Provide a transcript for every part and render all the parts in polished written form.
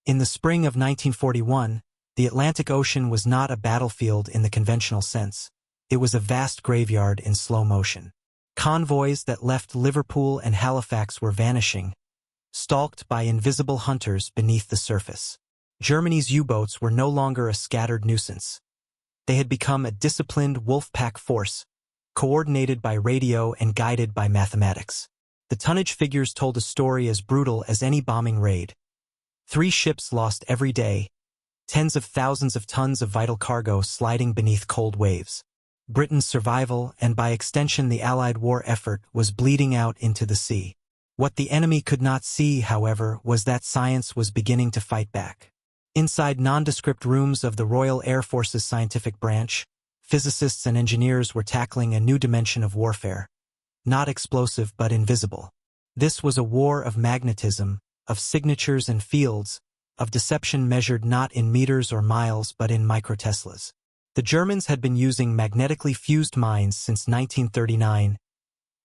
In the spring of 1941, the Atlantic Ocean was not a battlefield in the conventional sense. It was a vast graveyard in slow motion. Convoys that left Liverpool and Halifax were vanishing, stalked by invisible hunters beneath the surface. Germany's U-boats were no longer a scattered nuisance. They had become a disciplined wolf-pack force, coordinated by radio and guided by mathematics. The tonnage figures told a story as brutal as any bombing raid. 3 ships lost every day, tens of thousands of tons of vital cargo sliding beneath cold waves. Britain's survival, and by extension the Allied war effort, was bleeding out into the sea. What the enemy could not see, however, was that science was beginning to fight back. Inside nondescript rooms of the Royal Air Force's scientific branch, physicists and engineers were tackling a new dimension of warfare. Not explosive but invisible. This was a war of magnetism, of signatures and fields, of deception measured not in meters or miles but in microteslas. The Germans had been using magnetically fused mines since 1939,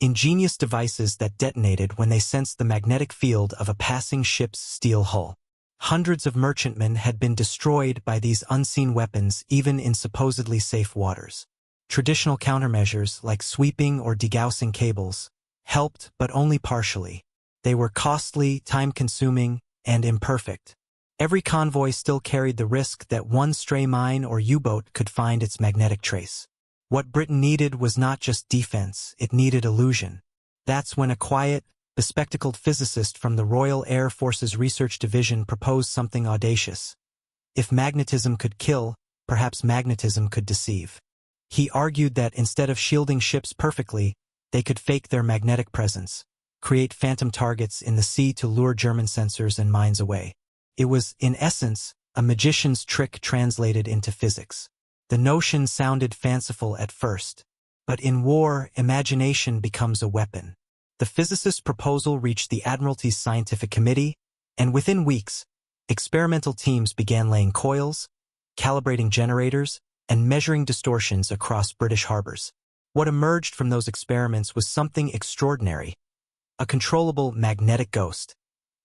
ingenious devices that detonated when they sensed the magnetic field of a passing ship's steel hull. Hundreds of merchantmen had been destroyed by these unseen weapons even in supposedly safe waters. Traditional countermeasures like sweeping or degaussing cables helped, but only partially. They were costly, time-consuming, and imperfect. Every convoy still carried the risk that one stray mine or U-boat could find its magnetic trace. What Britain needed was not just defense, it needed illusion. That's when a quiet, bespectacled physicist from the Royal Air Force's Research Division proposed something audacious. If magnetism could kill, perhaps magnetism could deceive. He argued that instead of shielding ships perfectly, they could fake their magnetic presence, create phantom targets in the sea to lure German sensors and mines away. It was, in essence, a magician's trick translated into physics. The notion sounded fanciful at first, but in war, imagination becomes a weapon. The physicist's proposal reached the Admiralty's Scientific Committee, and within weeks, experimental teams began laying coils, calibrating generators, and measuring distortions across British harbors. What emerged from those experiments was something extraordinary: a controllable magnetic ghost,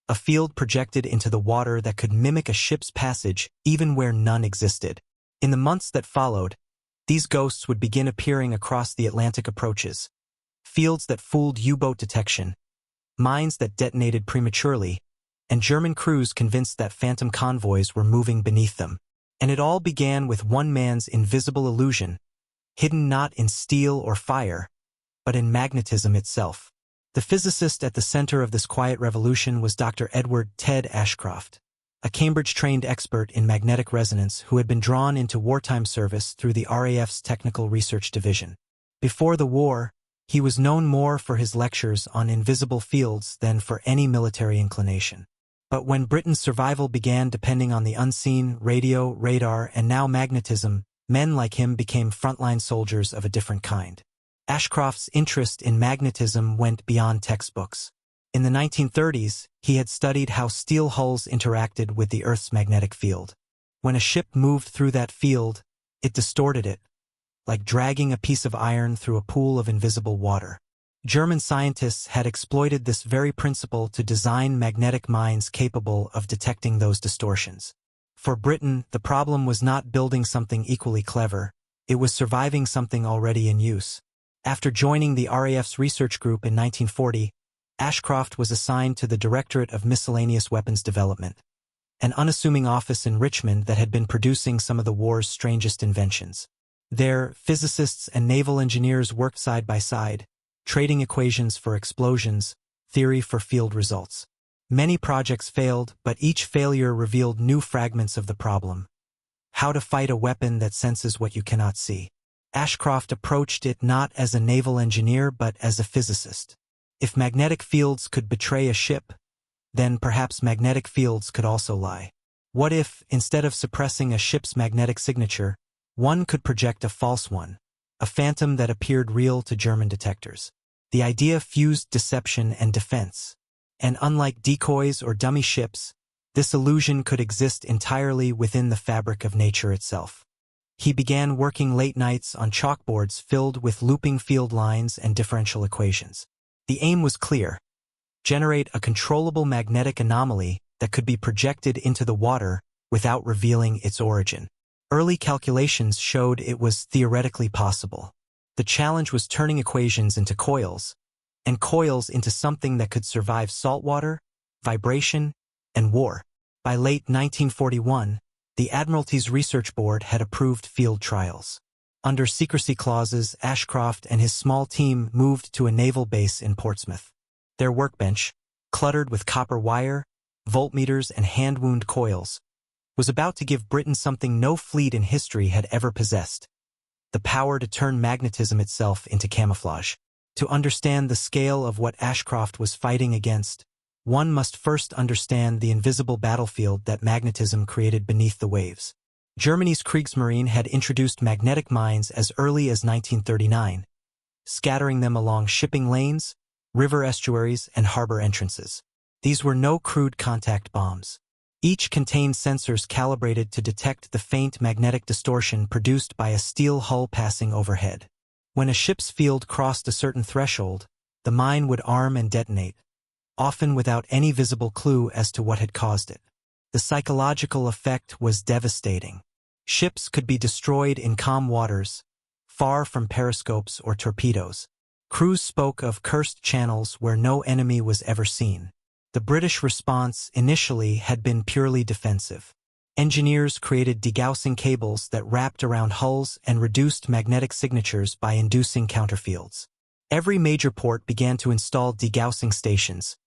a field projected into the water that could mimic a ship's passage even where none existed. In the months that followed, these ghosts would begin appearing across the Atlantic approaches. Fields that fooled U-boat detection, mines that detonated prematurely, and German crews convinced that phantom convoys were moving beneath them. And it all began with one man's invisible illusion, hidden not in steel or fire, but in magnetism itself. The physicist at the center of this quiet revolution was Dr. Edward "Ted" Ashcroft, a Cambridge-trained expert in magnetic resonance who had been drawn into wartime service through the RAF's Technical Research Division. Before the war, he was known more for his lectures on invisible fields than for any military inclination. But when Britain's survival began depending on the unseen, radio, radar, and now magnetism, men like him became frontline soldiers of a different kind. Ashcroft's interest in magnetism went beyond textbooks. In the 1930s, he had studied how steel hulls interacted with the Earth's magnetic field. When a ship moved through that field, it distorted it, like dragging a piece of iron through a pool of invisible water. German scientists had exploited this very principle to design magnetic mines capable of detecting those distortions. For Britain, the problem was not building something equally clever, it was surviving something already in use. After joining the RAF's research group in 1940, Ashcroft was assigned to the Directorate of Miscellaneous Weapons Development, an unassuming office in Richmond that had been producing some of the war's strangest inventions. There, physicists and naval engineers worked side by side, trading equations for explosions, theory for field results. Many projects failed, but each failure revealed new fragments of the problem. How to fight a weapon that senses what you cannot see. Ashcroft approached it not as a naval engineer but as a physicist. If magnetic fields could betray a ship, then perhaps magnetic fields could also lie. What if, instead of suppressing a ship's magnetic signature, one could project a false one, a phantom that appeared real to German detectors? The idea fused deception and defense. And unlike decoys or dummy ships, this illusion could exist entirely within the fabric of nature itself. He began working late nights on chalkboards filled with looping field lines and differential equations. The aim was clear: generate a controllable magnetic anomaly that could be projected into the water without revealing its origin. Early calculations showed it was theoretically possible. The challenge was turning equations into coils, and coils into something that could survive saltwater, vibration, and war. By late 1941, the Admiralty's Research Board had approved field trials. Under secrecy clauses, Ashcroft and his small team moved to a naval base in Portsmouth. Their workbench, cluttered with copper wire, voltmeters, and hand-wound coils, was about to give Britain something no fleet in history had ever possessed: the power to turn magnetism itself into camouflage. To understand the scale of what Ashcroft was fighting against, one must first understand the invisible battlefield that magnetism created beneath the waves. Germany's Kriegsmarine had introduced magnetic mines as early as 1939, scattering them along shipping lanes, river estuaries, and harbor entrances. These were no crude contact bombs. Each contained sensors calibrated to detect the faint magnetic distortion produced by a steel hull passing overhead. When a ship's field crossed a certain threshold, the mine would arm and detonate, often without any visible clue as to what had caused it. The psychological effect was devastating. Ships could be destroyed in calm waters, far from periscopes or torpedoes. Crews spoke of cursed channels where no enemy was ever seen. The British response initially had been purely defensive. Engineers created degaussing cables that wrapped around hulls and reduced magnetic signatures by inducing counterfields. Every major port began to install degaussing stations,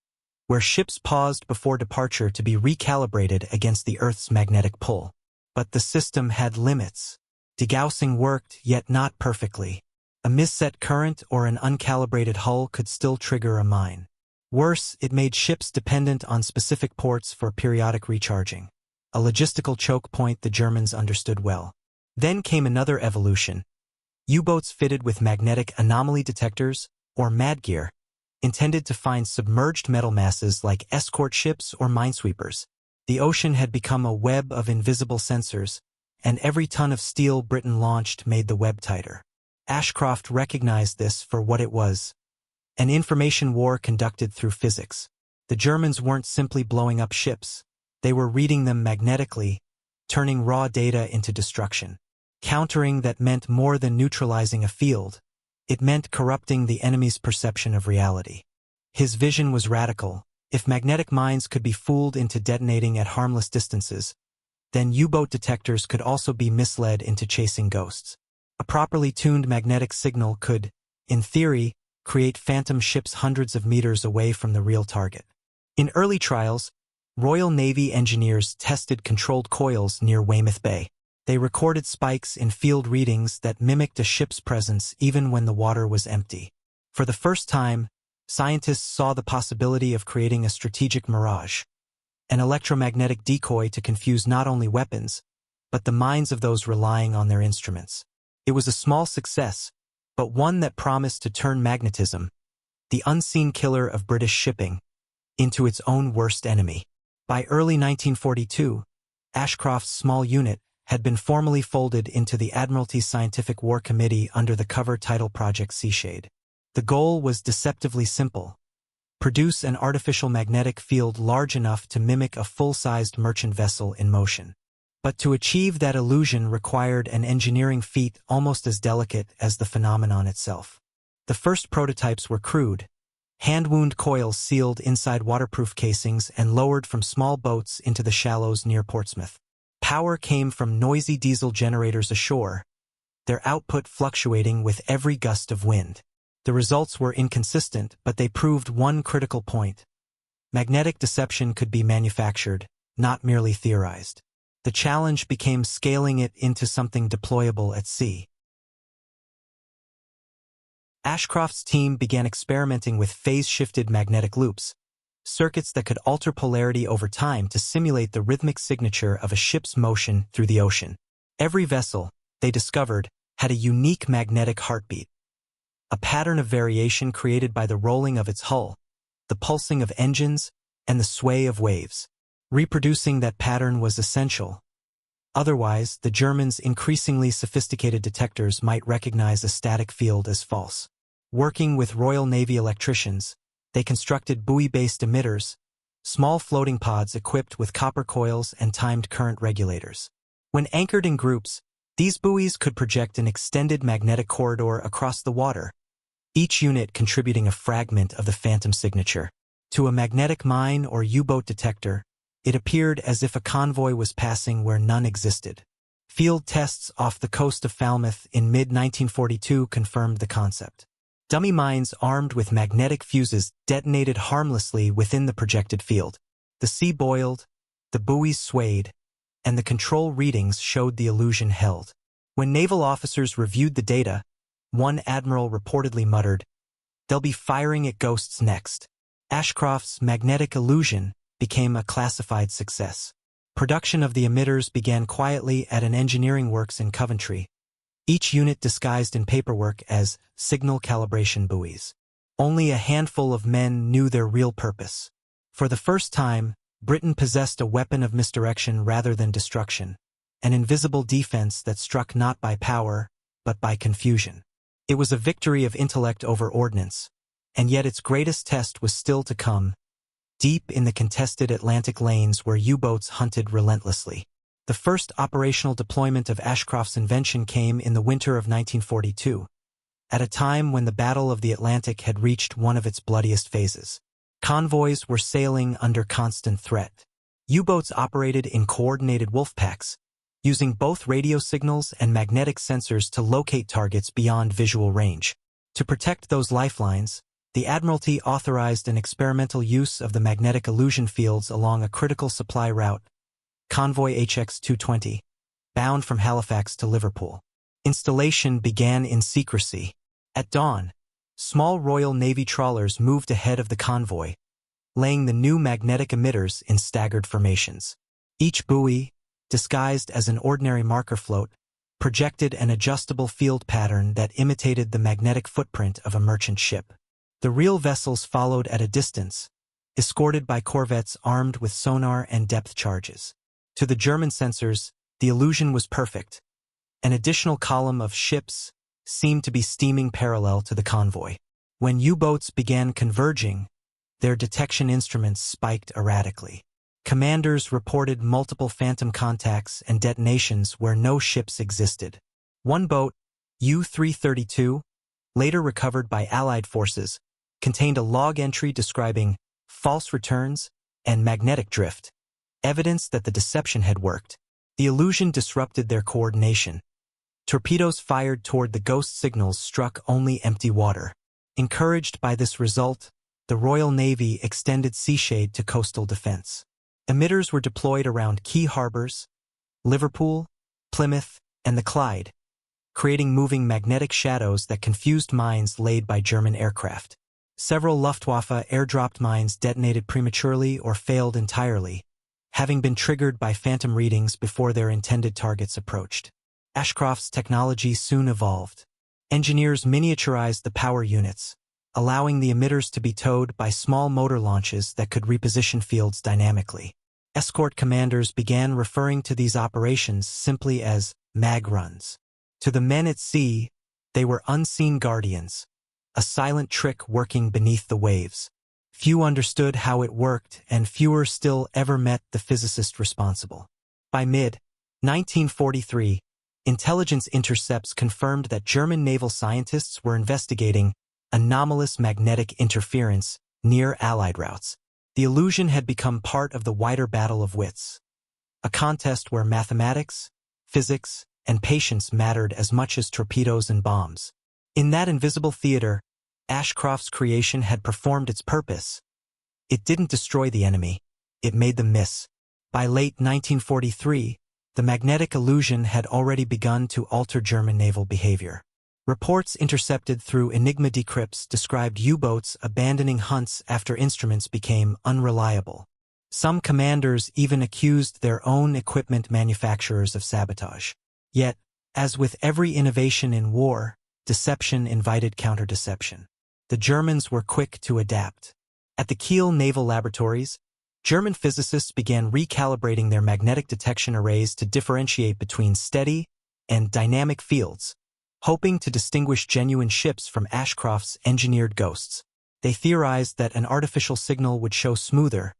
where ships paused before departure to be recalibrated against the Earth's magnetic pull. But the system had limits. Degaussing worked, yet not perfectly. A misset current or an uncalibrated hull could still trigger a mine. Worse, it made ships dependent on specific ports for periodic recharging, a logistical choke point the Germans understood well. Then came another evolution: U-boats fitted with magnetic anomaly detectors, or MADgear, intended to find submerged metal masses like escort ships or minesweepers. The ocean had become a web of invisible sensors, and every ton of steel Britain launched made the web tighter. Ashcroft recognized this for what it was: an information war conducted through physics. The Germans weren't simply blowing up ships. They were reading them magnetically, turning raw data into destruction. Countering that meant more than neutralizing a field. It meant corrupting the enemy's perception of reality. His vision was radical. If magnetic mines could be fooled into detonating at harmless distances, then U-boat detectors could also be misled into chasing ghosts. A properly tuned magnetic signal could, in theory, create phantom ships hundreds of meters away from the real target. In early trials, Royal Navy engineers tested controlled coils near Weymouth Bay. They recorded spikes in field readings that mimicked a ship's presence even when the water was empty. For the first time, scientists saw the possibility of creating a strategic mirage, an electromagnetic decoy to confuse not only weapons, but the minds of those relying on their instruments. It was a small success, but one that promised to turn magnetism, the unseen killer of British shipping, into its own worst enemy. By early 1942, Ashcroft's small unit had been formally folded into the Admiralty's Scientific War Committee under the cover title Project Seashade. The goal was deceptively simple: produce an artificial magnetic field large enough to mimic a full-sized merchant vessel in motion. But to achieve that illusion required an engineering feat almost as delicate as the phenomenon itself. The first prototypes were crude: hand-wound coils sealed inside waterproof casings and lowered from small boats into the shallows near Portsmouth. Power came from noisy diesel generators ashore, their output fluctuating with every gust of wind. The results were inconsistent, but they proved one critical point: magnetic deception could be manufactured, not merely theorized. The challenge became scaling it into something deployable at sea. Ashcroft's team began experimenting with phase-shifted magnetic loops, circuits that could alter polarity over time to simulate the rhythmic signature of a ship's motion through the ocean. Every vessel, they discovered, had a unique magnetic heartbeat, a pattern of variation created by the rolling of its hull, the pulsing of engines, and the sway of waves. Reproducing that pattern was essential. Otherwise, the Germans' increasingly sophisticated detectors might recognize a static field as false. Working with Royal Navy electricians, they constructed buoy-based emitters, small floating pods equipped with copper coils and timed current regulators. When anchored in groups, these buoys could project an extended magnetic corridor across the water, each unit contributing a fragment of the phantom signature. To a magnetic mine or U-boat detector, it appeared as if a convoy was passing where none existed. Field tests off the coast of Falmouth in mid-1942 confirmed the concept. Dummy mines armed with magnetic fuses detonated harmlessly within the projected field. The sea boiled, the buoys swayed, and the control readings showed the illusion held. When naval officers reviewed the data, one admiral reportedly muttered, "They'll be firing at ghosts next." Ashcroft's magnetic illusion became a classified success. Production of the emitters began quietly at an engineering works in Coventry, each unit disguised in paperwork as signal calibration buoys. Only a handful of men knew their real purpose. For the first time, Britain possessed a weapon of misdirection rather than destruction, an invisible defense that struck not by power, but by confusion. It was a victory of intellect over ordnance, and yet its greatest test was still to come, deep in the contested Atlantic lanes where U-boats hunted relentlessly. The first operational deployment of Ashcroft's invention came in the winter of 1942, at a time when the Battle of the Atlantic had reached one of its bloodiest phases. Convoys were sailing under constant threat. U-boats operated in coordinated wolf packs, using both radio signals and magnetic sensors to locate targets beyond visual range. To protect those lifelines, the Admiralty authorized an experimental use of the magnetic illusion fields along a critical supply route, Convoy HX-220, bound from Halifax to Liverpool. Installation began in secrecy. At dawn, small Royal Navy trawlers moved ahead of the convoy, laying the new magnetic emitters in staggered formations. Each buoy, disguised as an ordinary marker float, projected an adjustable field pattern that imitated the magnetic footprint of a merchant ship. The real vessels followed at a distance, escorted by corvettes armed with sonar and depth charges. To the German sensors, the illusion was perfect. An additional column of ships seemed to be steaming parallel to the convoy. When U-boats began converging, their detection instruments spiked erratically. Commanders reported multiple phantom contacts and detonations where no ships existed. One boat, U-332, later recovered by Allied forces, contained a log entry describing false returns and magnetic drift, evidence that the deception had worked. The illusion disrupted their coordination. Torpedoes fired toward the ghost signals struck only empty water. Encouraged by this result, the Royal Navy extended Seashade to coastal defense. Emitters were deployed around key harbors, Liverpool, Plymouth, and the Clyde, creating moving magnetic shadows that confused mines laid by German aircraft. Several Luftwaffe airdropped mines detonated prematurely or failed entirely, having been triggered by phantom readings before their intended targets approached. Ashcroft's technology soon evolved. Engineers miniaturized the power units, allowing the emitters to be towed by small motor launches that could reposition fields dynamically. Escort commanders began referring to these operations simply as mag runs. To the men at sea, they were unseen guardians, a silent trick working beneath the waves. Few understood how it worked, and fewer still ever met the physicist responsible. By mid-1943, intelligence intercepts confirmed that German naval scientists were investigating anomalous magnetic interference near Allied routes. The illusion had become part of the wider battle of wits, a contest where mathematics, physics, and patience mattered as much as torpedoes and bombs. In that invisible theater, Ashcroft's creation had performed its purpose. It didn't destroy the enemy, it made them miss. By late 1943, the magnetic illusion had already begun to alter German naval behavior. Reports intercepted through Enigma decrypts described U-boats abandoning hunts after instruments became unreliable. Some commanders even accused their own equipment manufacturers of sabotage. Yet, as with every innovation in war, deception invited counter-deception. The Germans were quick to adapt. At the Kiel Naval Laboratories, German physicists began recalibrating their magnetic detection arrays to differentiate between steady and dynamic fields, hoping to distinguish genuine ships from Ashcroft's engineered ghosts. They theorized that an artificial signal would show smoother,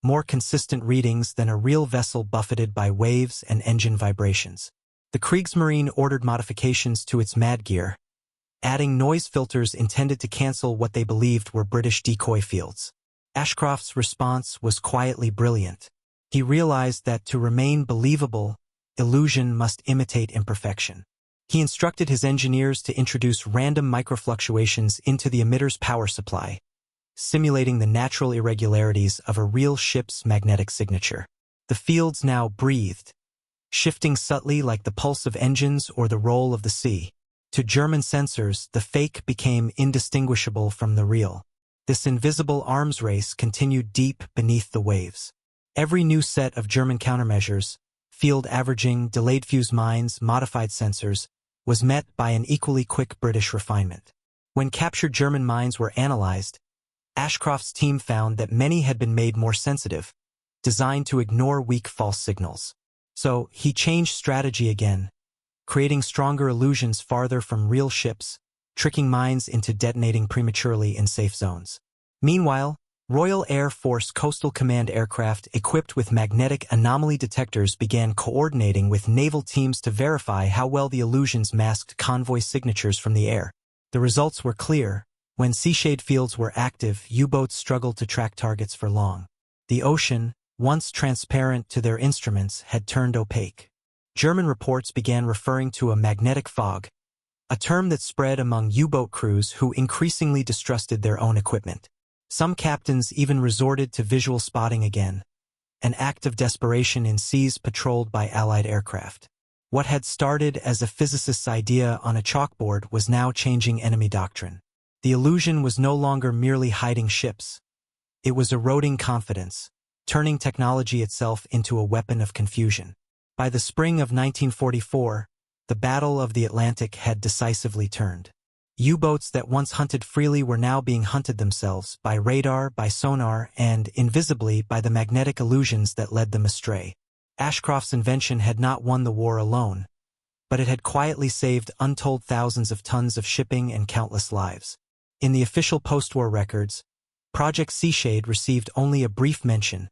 more consistent readings than a real vessel buffeted by waves and engine vibrations. The Kriegsmarine ordered modifications to its mad gear, adding noise filters intended to cancel what they believed were British decoy fields. Ashcroft's response was quietly brilliant. He realized that to remain believable, illusion must imitate imperfection. He instructed his engineers to introduce random microfluctuations into the emitter's power supply, simulating the natural irregularities of a real ship's magnetic signature. The fields now breathed, shifting subtly like the pulse of engines or the roll of the sea. To German sensors, the fake became indistinguishable from the real. This invisible arms race continued deep beneath the waves. Every new set of German countermeasures, field averaging, delayed fuse mines, modified sensors, was met by an equally quick British refinement. When captured German mines were analyzed, Ashcroft's team found that many had been made more sensitive, designed to ignore weak false signals. So he changed strategy again, creating stronger illusions farther from real ships, tricking mines into detonating prematurely in safe zones. Meanwhile, Royal Air Force Coastal Command aircraft equipped with magnetic anomaly detectors began coordinating with naval teams to verify how well the illusions masked convoy signatures from the air. The results were clear. When Seashade fields were active, U-boats struggled to track targets for long. The ocean, once transparent to their instruments, had turned opaque. German reports began referring to a magnetic fog, a term that spread among U-boat crews who increasingly distrusted their own equipment. Some captains even resorted to visual spotting again, an act of desperation in seas patrolled by Allied aircraft. What had started as a physicist's idea on a chalkboard was now changing enemy doctrine. The illusion was no longer merely hiding ships. It was eroding confidence, turning technology itself into a weapon of confusion. By the spring of 1944, the Battle of the Atlantic had decisively turned. U-boats that once hunted freely were now being hunted themselves, by radar, by sonar, and, invisibly, by the magnetic illusions that led them astray. Ashcroft's invention had not won the war alone, but it had quietly saved untold thousands of tons of shipping and countless lives. In the official post-war records, Project Seashade received only a brief mention,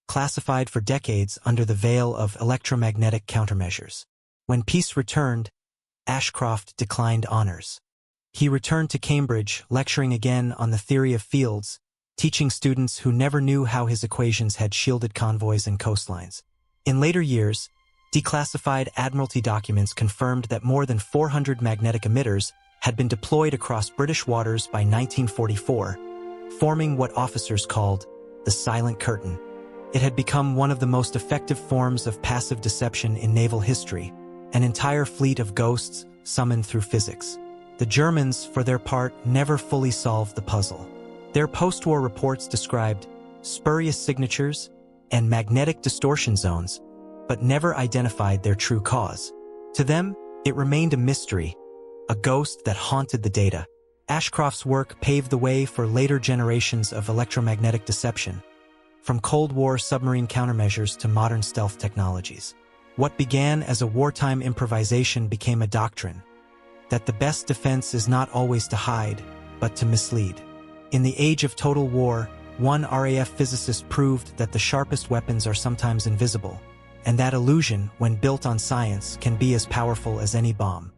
classified for decades under the veil of electromagnetic countermeasures. When peace returned, Ashcroft declined honors. He returned to Cambridge, lecturing again on the theory of fields, teaching students who never knew how his equations had shielded convoys and coastlines. In later years, declassified Admiralty documents confirmed that more than 400 magnetic emitters had been deployed across British waters by 1944, forming what officers called the Silent Curtain. It had become one of the most effective forms of passive deception in naval history, an entire fleet of ghosts summoned through physics. The Germans, for their part, never fully solved the puzzle. Their post-war reports described spurious signatures and magnetic distortion zones, but never identified their true cause. To them, it remained a mystery, a ghost that haunted the data. Ashcroft's work paved the way for later generations of electromagnetic deception, from Cold War submarine countermeasures to modern stealth technologies. What began as a wartime improvisation became a doctrine, that the best defense is not always to hide, but to mislead. In the age of total war, one RAF physicist proved that the sharpest weapons are sometimes invisible, and that illusion, when built on science, can be as powerful as any bomb.